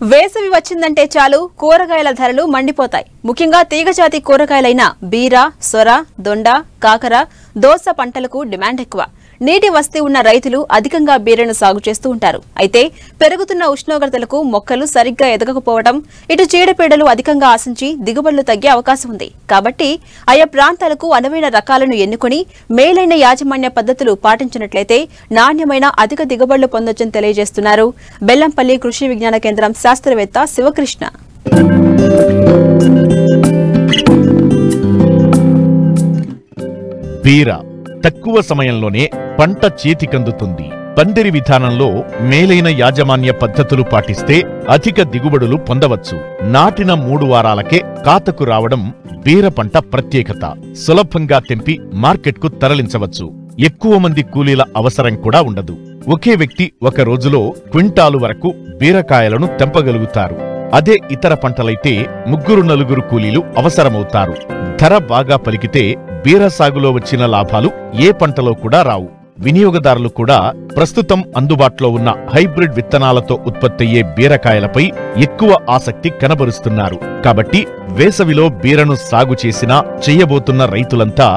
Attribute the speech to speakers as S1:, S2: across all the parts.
S1: వేసవి వచ్చిందంటే చాలు కూరగాయల ధరలు మండిపోతాయి. ముఖ్యంగా తీగజాతి కూరగాయలైన బీర, సొర, దొండ, కాకర, దోస పంటలకు డిమాండ్ ఎక్కువ. నీటి వసతి ఉన్న రైతులు అధికంగా బీరను సాగు చేస్తూ ఉంటారు. అయితే పెరుగుతున్న ఉష్ణోగ్రతలకు మొక్కలు సరిగ్గా ఎదగకపోవడం, ఇటు చీడపీడలు అధికంగా ఆశించి దిగుబడులు తగ్గే అవకాశం ఉంది. కాబట్టి ఆయా ప్రాంతాలకు అనువైన రకాలను ఎన్నుకుని మేలైన యాజమాన్య పద్ధతులు పాటించినట్లయితే నాణ్యమైన అధిక దిగుబడులు పొందొచ్చని తెలియజేస్తున్నారు బెల్లంపల్లి కృషి విజ్ఞాన కేంద్రం శాస్త్రవేత్త శివకృష్ణ.
S2: బీర తక్కువ సమయంలోనే పంట చేతికందుతుంది. పందిరి విధానంలో మేలైన యాజమాన్య పద్ధతులు పాటిస్తే అధిక దిగుబడులు పొందవచ్చు. నాటిన 3 వారాలకే కాతకు రావడం బీర పంట ప్రత్యేకత. సులభంగా తెంపి మార్కెట్కు తరలించవచ్చు. ఎక్కువ మంది కూలీల అవసరం కూడా ఉండదు. ఒకే వ్యక్తి ఒక రోజులో క్వింటాలు వరకు బీరకాయలను తెంపగలుగుతారు. అదే ఇతర పంటలైతే 3-4 కూలీలు అవసరమవుతారు. ధర బాగా పలికితే బీర సాగులో వచ్చిన లాభాలు ఏ పంటలో కూడా రావు. వినియోగదారులు కూడా ప్రస్తుతం అందుబాటులో ఉన్న హైబ్రిడ్ విత్తనాలతో ఉత్పత్తయ్యే బీరకాయలపై ఎక్కువ ఆసక్తి కనబరుస్తున్నారు. కాబట్టి వేసవిలో బీరను సాగు చేసినా చేయబోతున్న రైతులంతా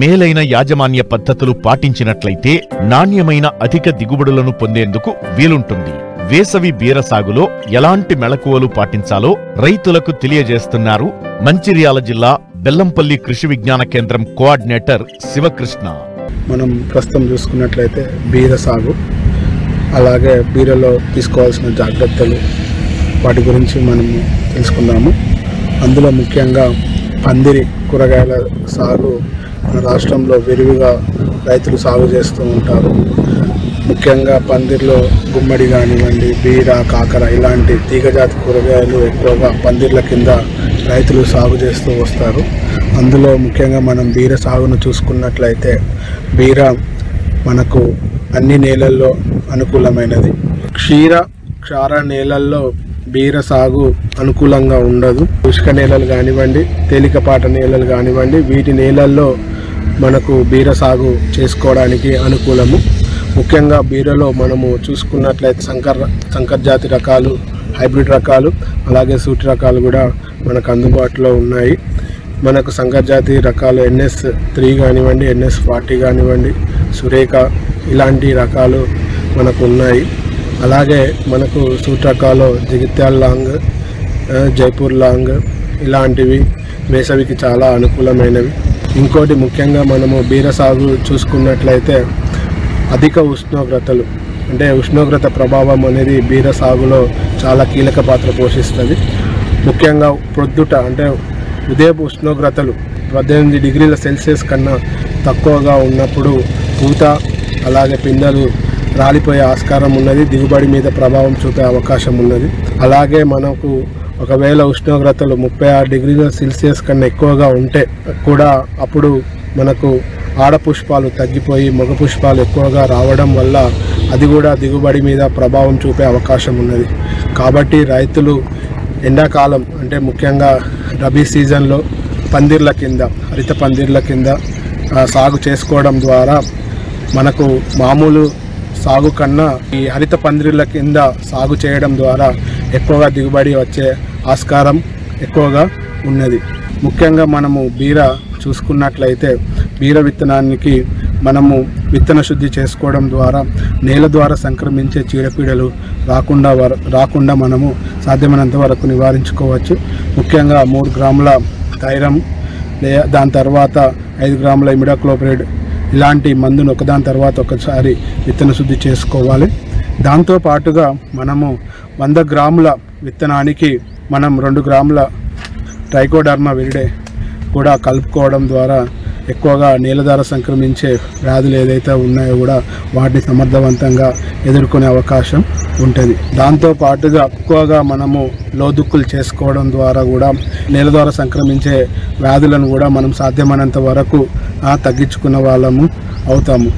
S2: మేలైన యాజమాన్య పద్ధతులు పాటించినట్లయితే నాణ్యమైన అధిక దిగుబడులను పొందేందుకు వీలుంటుంది. వేసవి బీర సాగులో ఎలాంటి మెళకువలు పాటించాలో రైతులకు తెలియజేస్తున్నారు మంచిర్యాల జిల్లా బెల్లంపల్లి కృషి విజ్ఞాన కేంద్రం కోఆర్డినేటర్ శివకృష్ణ.
S3: మనం ప్రస్తుతం చూసుకున్నట్లయితే బీర సాగు, అలాగే బీరలో తీసుకోవాల్సిన జాగ్రత్తలు, వాటి గురించి మనము తెలుసుకుందాము. అందులో ముఖ్యంగా పందిరి కూరగాయల సాగు మన రాష్ట్రంలో విరివిగా రైతులు సాగు చేస్తూ ఉంటారు. ముఖ్యంగా పందిర్లో గుమ్మడి కానివ్వండి, బీర, కాకర ఇలాంటి తీగజాతి కూరగాయలు ఎక్కువగా పందిర్ల కింద రైతులు సాగు చేస్తూ వస్తారు. అందులో ముఖ్యంగా మనం బీర సాగును చూసుకున్నట్లయితే బీర మనకు అన్ని నేలల్లో అనుకూలమైనది. క్షార నేలల్లో బీర సాగు అనుకూలంగా ఉండదు. ఇసుక నేలలు కానివ్వండి, తేలికపాట నేలలు కానివ్వండి, వీటి నేలల్లో మనకు బీర సాగు చేసుకోవడానికి అనుకూలము. ముఖ్యంగా బీరలో మనము చూసుకున్నట్లయితే సంకర జాతి రకాలు, హైబ్రిడ్ రకాలు, అలాగే సూటి రకాలు కూడా మనకు అందుబాటులో ఉన్నాయి. మనకు సంకర జాతి రకాలు NS3 కానివ్వండి, NS40 కానివ్వండి, సురేఖ ఇలాంటి రకాలు మనకు ఉన్నాయి. అలాగే మనకు సూటి రకాలు జగిత్యాల లాంగ్, జైపూర్ లాంగ్ ఇలాంటివి వేసవికి చాలా అనుకూలమైనవి. ఇంకోటి ముఖ్యంగా మనము బీర సాగు చూసుకున్నట్లయితే అధిక ఉష్ణోగ్రతలు, అంటే ఉష్ణోగ్రత ప్రభావం అనేది బీర సాగులో చాలా కీలక పాత్ర పోషిస్తుంది. ముఖ్యంగా ప్రొద్దుట అంటే ఉదయపు ఉష్ణోగ్రతలు 18 డిగ్రీల సెల్సియస్ కన్నా తక్కువగా ఉన్నప్పుడు పూత అలాగే పిందెలు రాలిపోయే ఆస్కారం ఉన్నది. దిగుబడి మీద ప్రభావం చూపే అవకాశం ఉన్నది. అలాగే మనకు ఒకవేళ ఉష్ణోగ్రతలు 36 డిగ్రీల సెల్సియస్ కన్నా ఎక్కువగా ఉంటే కూడా అప్పుడు మనకు ఆడపుష్పాలు తగ్గిపోయి మగ పుష్పాలు ఎక్కువగా రావడం వల్ల అది కూడా దిగుబడి మీద ప్రభావం చూపే అవకాశం ఉన్నది. కాబట్టి రైతులు ఎండాకాలం అంటే ముఖ్యంగా రబీ సీజన్లో పందిర్ల కింద, హరిత పందిర్ల కింద సాగు చేసుకోవడం ద్వారా మనకు మామూలు సాగు కన్నా ఈ హరిత పందిర్ల కింద సాగు చేయడం ద్వారా ఎక్కువగా దిగుబడి వచ్చే ఆస్కారం ఎక్కువగా ఉన్నది. ముఖ్యంగా మనము బీర చూసుకున్నట్లయితే బీర విత్తనానికి మనము విత్తన శుద్ధి చేసుకోవడం ద్వారా నేల ద్వారా సంక్రమించే చీడపీడలు రాకుండా మనము సాధ్యమైనంత వరకు నివారించుకోవచ్చు. ముఖ్యంగా 3 గ్రాముల థైరమ్, దాని తర్వాత 5 గ్రాముల ఇమిడాక్లోప్రిడ్ ఇలాంటి మందును ఒకదాని తర్వాత ఒకసారి విత్తన శుద్ధి చేసుకోవాలి. దాంతో పాటుగా మనము 100 గ్రాముల విత్తనానికి మనం 2 గ్రాముల ట్రైకోడర్మా విరిడే కూడా కలుపుకోవడం ద్వారా ఎక్కువగా నేల ద్వారా సంక్రమించే వ్యాధులు ఏదైతే ఉన్నాయో కూడా వాటిని సమర్థవంతంగా ఎదుర్కొనే అవకాశం ఉంటుంది. దాంతో పాటుగా ఎక్కువగా మనము లోదుక్కులు చేసుకోవడం ద్వారా కూడా నేల ద్వారా సంక్రమించే వ్యాధులను కూడా మనం సాధ్యమైనంత వరకు తగ్గించుకున్న వాళ్ళము అవుతాము.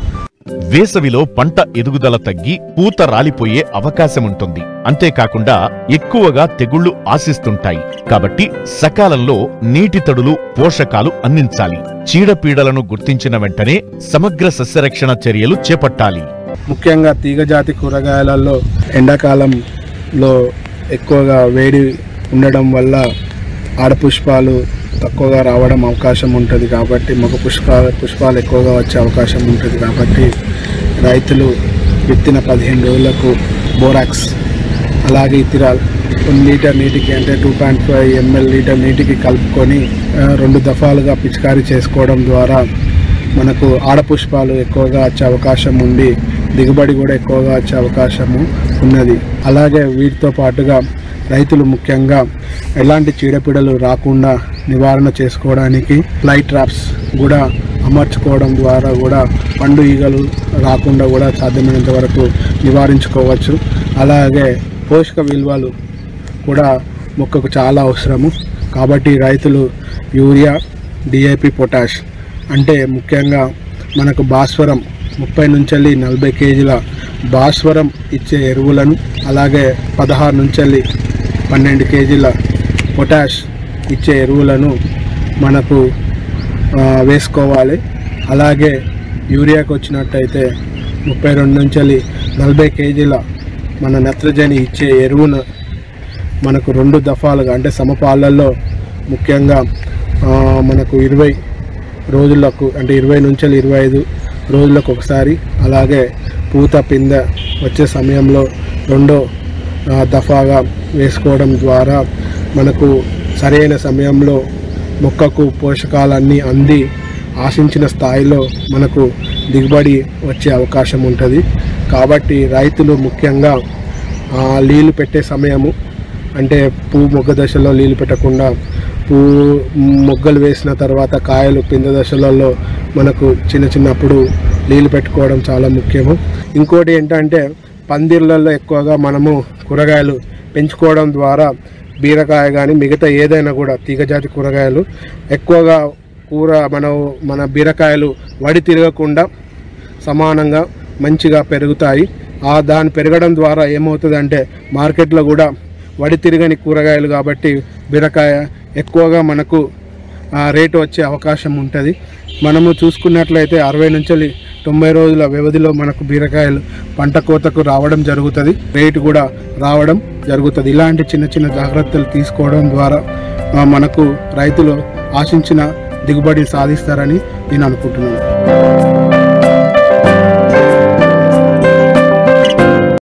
S2: వేసవిలో పంట ఎదుగుదల తగ్గి పూత రాలిపోయే అవకాశముంటుంది. అంతేకాకుండా ఎక్కువగా తెగుళ్లు ఆశిస్తుంటాయి. కాబట్టి సకాలంలో నీటి తడులు, పోషకాలు అందించాలి. చీడపీడలను గుర్తించిన వెంటనే సమగ్ర సస్యరక్షణ చర్యలు చేపట్టాలి.
S3: ముఖ్యంగా తీగజాతి కూరగాయలలో ఎండాకాలంలో ఎక్కువగా వేడి ఉండడం వల్ల ఆడపుష్పాలు తక్కువగా రావడం అవకాశం ఉంటుంది కాబట్టి మగ పుష్పాలు ఎక్కువగా వచ్చే అవకాశం ఉంటుంది కాబట్టి రైతులు విత్తిన 15 రోజులకు బోరాక్స్ అలాగే ఇథిరాల్ 1 లీటర్ నీటికి అంటే 2.5 ml లీటర్ నీటికి కలుపుకొని 2 దఫాలుగా పిచికారీ చేసుకోవడం ద్వారా మనకు ఆడపుష్పాలు ఎక్కువగా వచ్చే అవకాశం ఉంది, దిగుబడి కూడా ఎక్కువగా వచ్చే అవకాశము ఉన్నది. అలాగే వీటితో పాటుగా రైతులు ముఖ్యంగా ఎలాంటి చీడపీడలు రాకుండా నివారణ చేసుకోవడానికి ఫ్లై ట్రాప్స్ కూడా అమర్చుకోవడం ద్వారా కూడా పండు ఈగలు రాకుండా కూడా సాధ్యమైనంత వరకు నివారించుకోవచ్చు. అలాగే పోషక విలువలు కూడా మొక్కకు చాలా అవసరము కాబట్టి రైతులు యూరియా, డిఏపి, పొటాష్ అంటే ముఖ్యంగా మనకు భాస్వరం 30 నుంచి 40 కేజీల భాస్వరం ఇచ్చే ఎరువులను అలాగే 16 నుంచి 12 కేజీల పొటాష్ ఇచ్చే ఎరువులను మనకు వేసుకోవాలి. అలాగే యూరియాకి వచ్చినట్టయితే 32 నుంచి 40 కేజీల మన నత్రజని ఇచ్చే ఎరువును మనకు 2 దఫాలుగా అంటే సమపాలల్లో ముఖ్యంగా మనకు 20 రోజులకు అంటే 20 నుంచి 25 రోజులకు ఒకసారి అలాగే పూత పిందె వచ్చే సమయంలో 2వ దఫాగా వేసుకోవడం ద్వారా మనకు సరైన సమయంలో మొక్కకు పోషకాలన్నీ అంది ఆశించిన స్థాయిలో మనకు దిగుబడి వచ్చే అవకాశం ఉంటుంది. కాబట్టి రైతులు ముఖ్యంగా నీళ్ళు పెట్టే సమయము అంటే పువ్వు మొగ్గ దశలో నీళ్ళు పెట్టకుండా పువ్వు మొగ్గలు వేసిన తర్వాత కాయలు పిందె దశలలో మనకు చిన్నప్పుడు నీళ్ళు పెట్టుకోవడం చాలా ముఖ్యము. ఇంకోటి ఏంటంటే పందిర్లలో ఎక్కువగా మనము కూరగాయలు పెంచుకోవడం ద్వారా బీరకాయ కానీ మిగతా ఏదైనా కూడా తీగజాతి కూరగాయలు ఎక్కువగా మన బీరకాయలు వడి తిరగకుండా సమానంగా మంచిగా పెరుగుతాయి. దాని పెరగడం ద్వారా ఏమవుతుందంటే మార్కెట్లో కూడా వడి తిరగని కూరగాయలు కాబట్టి బీరకాయ ఎక్కువగా మనకు రేటు వచ్చే అవకాశం ఉంటుంది. మనము చూసుకున్నట్లయితే 60 నుంచి 90 రోజుల వ్యవధిలో మనకు బీరకాయలు పంట కోతకు రావడం జరుగుతుంది, రేటు కూడా రావడం జరుగుతుంది. ఇలాంటి చిన్న జాగ్రత్తలు తీసుకోవడం ద్వారా మనకు రైతులు ఆశించిన దిగుబడి సాధిస్తారని నేను అనుకుంటున్నాను.